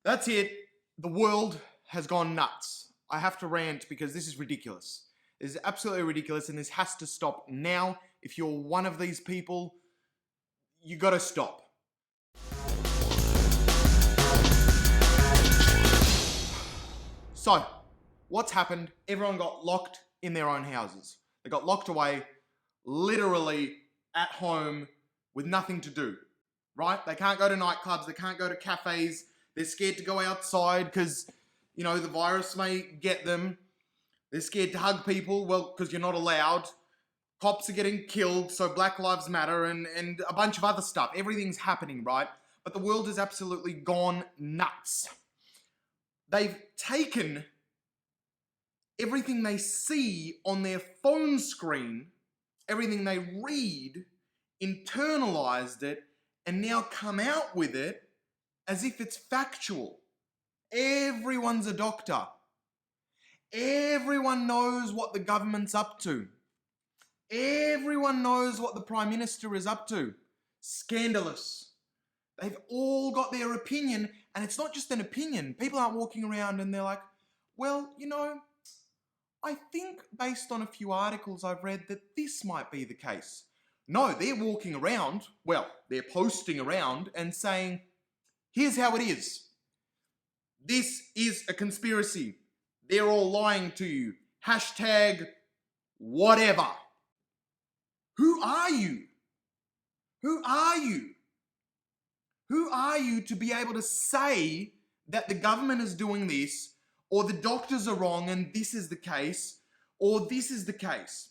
That's it. The world has gone nuts. I have to rant because this is ridiculous. This is absolutely ridiculous and this has to stop now. If you're one of these people, you gotta stop. So, what's happened? Everyone got locked in their own houses. They got locked away, literally at home with nothing to do, right? They can't go to nightclubs, they can't go to cafes, they're scared to go outside because, the virus may get them. They're scared to hug people, well, because you're not allowed. Cops are getting killed, so Black Lives Matter and a bunch of other stuff. Everything's happening, right? But the world has absolutely gone nuts. They've taken everything they see on their phone screen, everything they read, internalized it, and now come out with it as if it's factual. Everyone's a doctor. Everyone knows what the government's up to. Everyone knows what the Prime Minister is up to. Scandalous. They've all got their opinion, and it's not just an opinion. People aren't walking around and they're like, well, I think based on a few articles I've read that this might be the case. No, they're walking around, they're posting around and saying, here's how it is. This is a conspiracy. They're all lying to you. Hashtag whatever. Who are you? Who are you? Who are you to be able to say that the government is doing this, or the doctors are wrong and this is the case, or this is the case?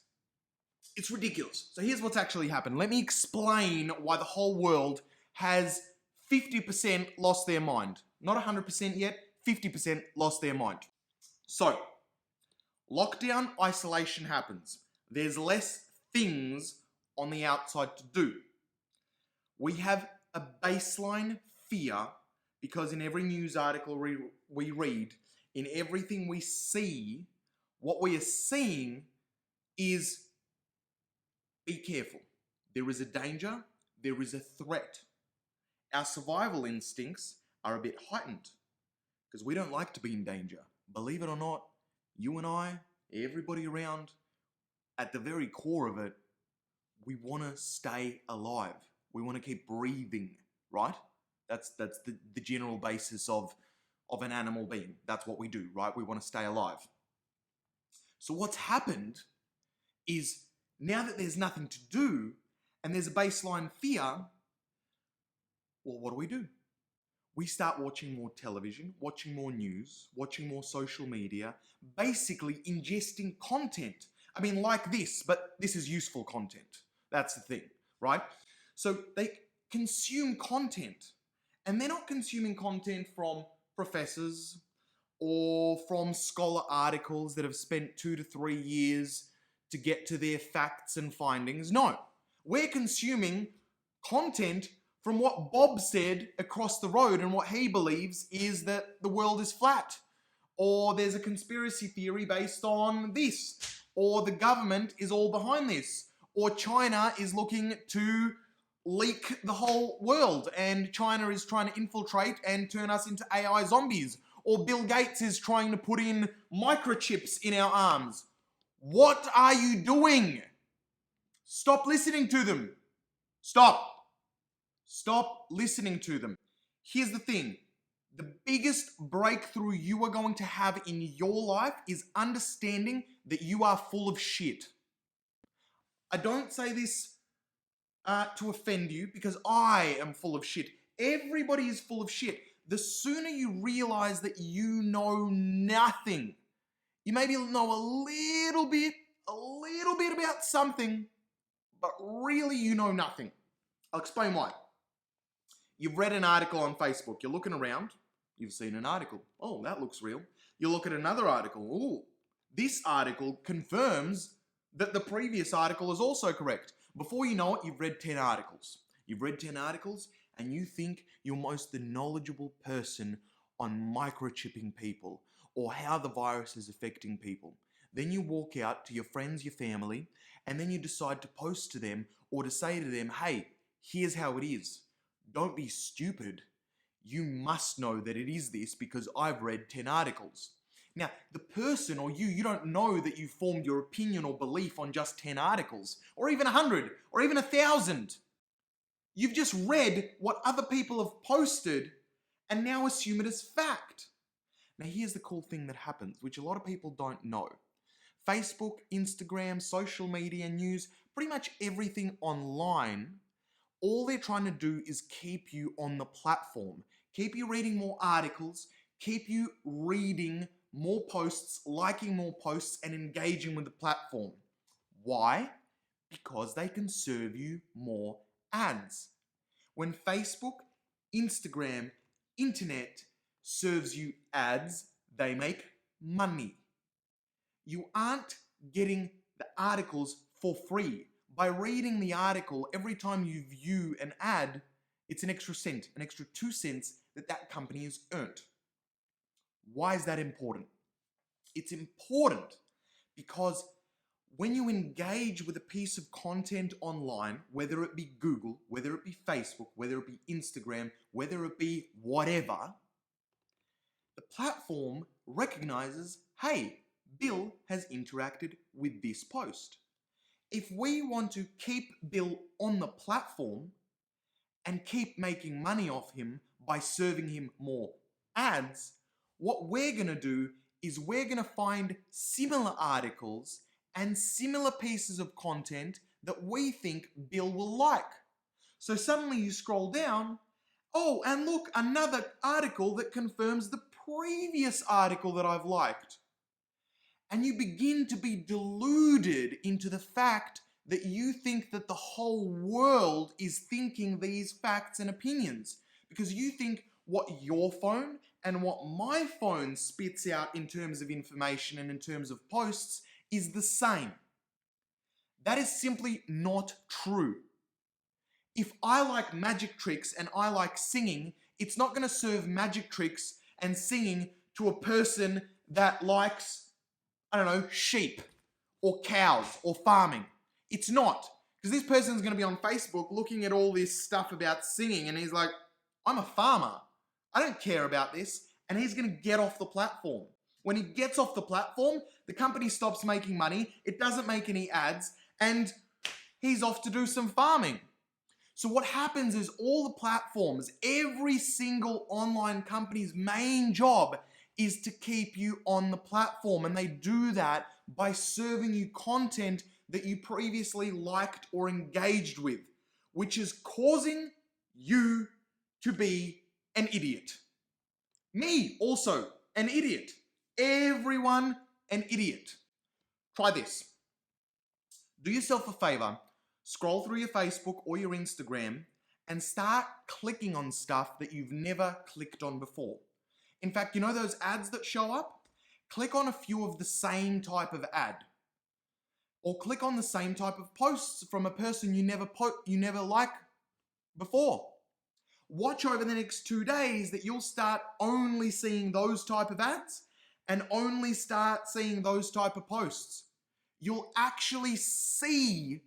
It's ridiculous. So here's what's actually happened. Let me explain why the whole world has 50% lost their mind. Not 100% yet, 50% lost their mind. So, lockdown, isolation happens. There's less things on the outside to do. We have a baseline fear because in every news article we read, in everything we see, what we are seeing is be careful. There is a danger, there is a threat. Our survival instincts are a bit heightened because we don't like to be in danger. Believe it or not, you and I, everybody around, at the very core of it, we want to stay alive. We want to keep breathing, right? That's the general basis of an animal being. That's what we do, right? We want to stay alive. So what's happened is now that there's nothing to do and there's a baseline fear, well, what do? We start watching more television, watching more news, watching more social media, basically ingesting content. I mean, like this, but this is useful content. That's the thing, right? So they consume content, and they're not consuming content from professors or from scholar articles that have spent 2 to 3 years to get to their facts and findings. No, we're consuming content from what Bob said across the road, and what he believes is that the world is flat, or there's a conspiracy theory based on this, or the government is all behind this, or China is looking to leak the whole world and China is trying to infiltrate and turn us into AI zombies, or Bill Gates is trying to put in microchips in our arms. What are you doing? Stop listening to them. Stop listening to them. Here's the thing. The biggest breakthrough you are going to have in your life is understanding that you are full of shit. I don't say this to offend you, because I am full of shit. Everybody is full of shit. The sooner you realize that you know nothing, you maybe know a little bit about something, but really you know nothing. I'll explain why. You've read an article on Facebook, you're looking around, you've seen an article. Oh, that looks real. You look at another article. Oh, this article confirms that the previous article is also correct. Before you know it, you've read 10 articles. You've read 10 articles and you think you're most the knowledgeable person on microchipping people or how the virus is affecting people. Then you walk out to your friends, your family, and then you decide to post to them or to say to them, hey, here's how it is. Don't be stupid. You must know that it is this because I've read 10 articles. Now, the person or you don't know that you formed your opinion or belief on just 10 articles, or even 100, or even 1,000. You've just read what other people have posted and now assume it as fact. Now, here's the cool thing that happens, which a lot of people don't know. Facebook, Instagram, social media, news, pretty much everything online, all they're trying to do is keep you on the platform, keep you reading more articles, keep you reading more posts, liking more posts, and engaging with the platform. Why? Because they can serve you more ads. When Facebook, Instagram, internet serves you ads, they make money. You aren't getting the articles for free. By reading the article, every time you view an ad, it's an extra cent, an extra 2 cents that company has earned. Why is that important? It's important because when you engage with a piece of content online, whether it be Google, whether it be Facebook, whether it be Instagram, whether it be whatever, the platform recognizes, hey, Bill has interacted with this post. If we want to keep Bill on the platform and keep making money off him by serving him more ads, what we're going to do is we're going to find similar articles and similar pieces of content that we think Bill will like. So suddenly you scroll down, oh, and look, another article that confirms the previous article that I've liked. And you begin to be deluded into the fact that you think that the whole world is thinking these facts and opinions. Because you think what your phone and what my phone spits out in terms of information and in terms of posts is the same. That is simply not true. If I like magic tricks and I like singing, it's not going to serve magic tricks and singing to a person that likes, I don't know, sheep or cows or farming. It's not. Because this person's going to be on Facebook looking at all this stuff about singing and he's like, I'm a farmer. I don't care about this. And he's going to get off the platform. When he gets off the platform, the company stops making money, it doesn't make any ads, and he's off to do some farming. So what happens is all the platforms, every single online company's main job is to keep you on the platform. And they do that by serving you content that you previously liked or engaged with, which is causing you to be an idiot. Me also, an idiot. Everyone, an idiot. Try this. Do yourself a favor, scroll through your Facebook or your Instagram and start clicking on stuff that you've never clicked on before. In fact, you know those ads that show up? Click on a few of the same type of ad. Or click on the same type of posts from a person you never liked before. Watch over the next 2 days that you'll start only seeing those type of ads and only start seeing those type of posts. You'll actually see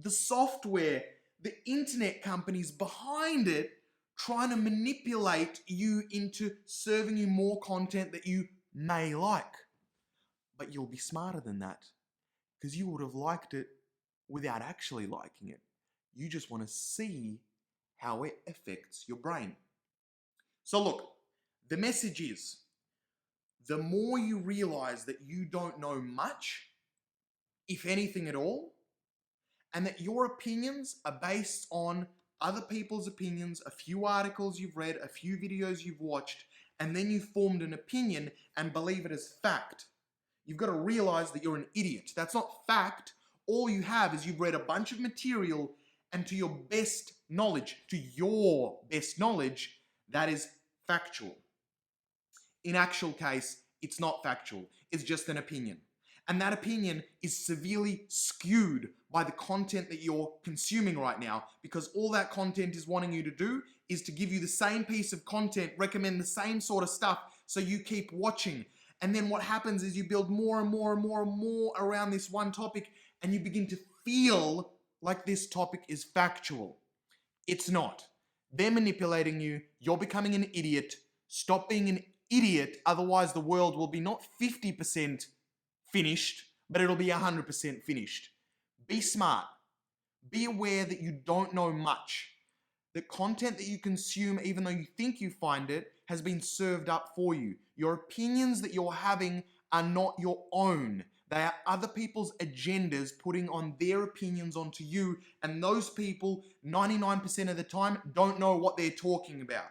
the software, the internet companies behind it trying to manipulate you into serving you more content that you may like. But you'll be smarter than that because you would have liked it without actually liking it. You just want to see how it affects your brain. So look, the message is, the more you realize that you don't know much, if anything at all, and that your opinions are based on other people's opinions, a few articles you've read, a few videos you've watched, and then you've formed an opinion and believe it as fact, you've got to realize that you're an idiot. That's not fact. All you have is you've read a bunch of material, and to your best knowledge, that is factual. In actual case, it's not factual. It's just an opinion. And that opinion is severely skewed by the content that you're consuming right now, because all that content is wanting you to do is to give you the same piece of content, recommend the same sort of stuff, so you keep watching. And then what happens is you build more and more and more and more around this one topic, and you begin to feel like this topic is factual. It's not. They're manipulating you. You're becoming an idiot. Stop being an idiot. Otherwise, the world will be not 50% finished, but it'll be 100% finished. Be smart. Be aware that you don't know much. The content that you consume, even though you think you find it, has been served up for you. Your opinions that you're having are not your own. They are other people's agendas putting on their opinions onto you, and those people, 99% of the time, don't know what they're talking about.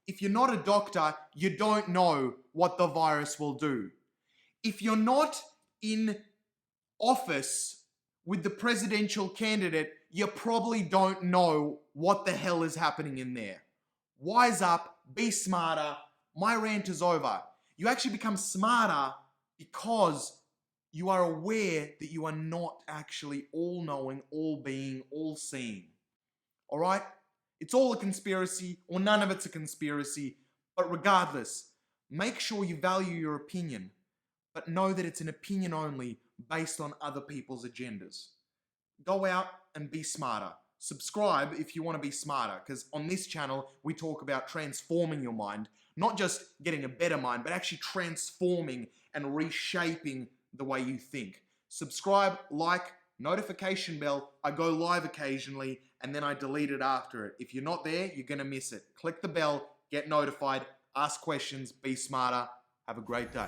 If you're not a doctor, you don't know what the virus will do. If you're not in office with the presidential candidate, you probably don't know what the hell is happening in there. Wise up, be smarter. My rant is over. You actually become smarter because you are aware that you are not actually all-knowing, all-being, all-seeing. All right? It's all a conspiracy, or none of it's a conspiracy. But regardless, make sure you value your opinion, but know that it's an opinion only based on other people's agendas. Go out and be smarter. Subscribe if you want to be smarter, because on this channel, we talk about transforming your mind, not just getting a better mind, but actually transforming and reshaping the way you think. Subscribe, like, notification bell. I go live occasionally, and then I delete it after it. If you're not there, you're going to miss it. Click the bell, get notified, ask questions, be smarter. Have a great day.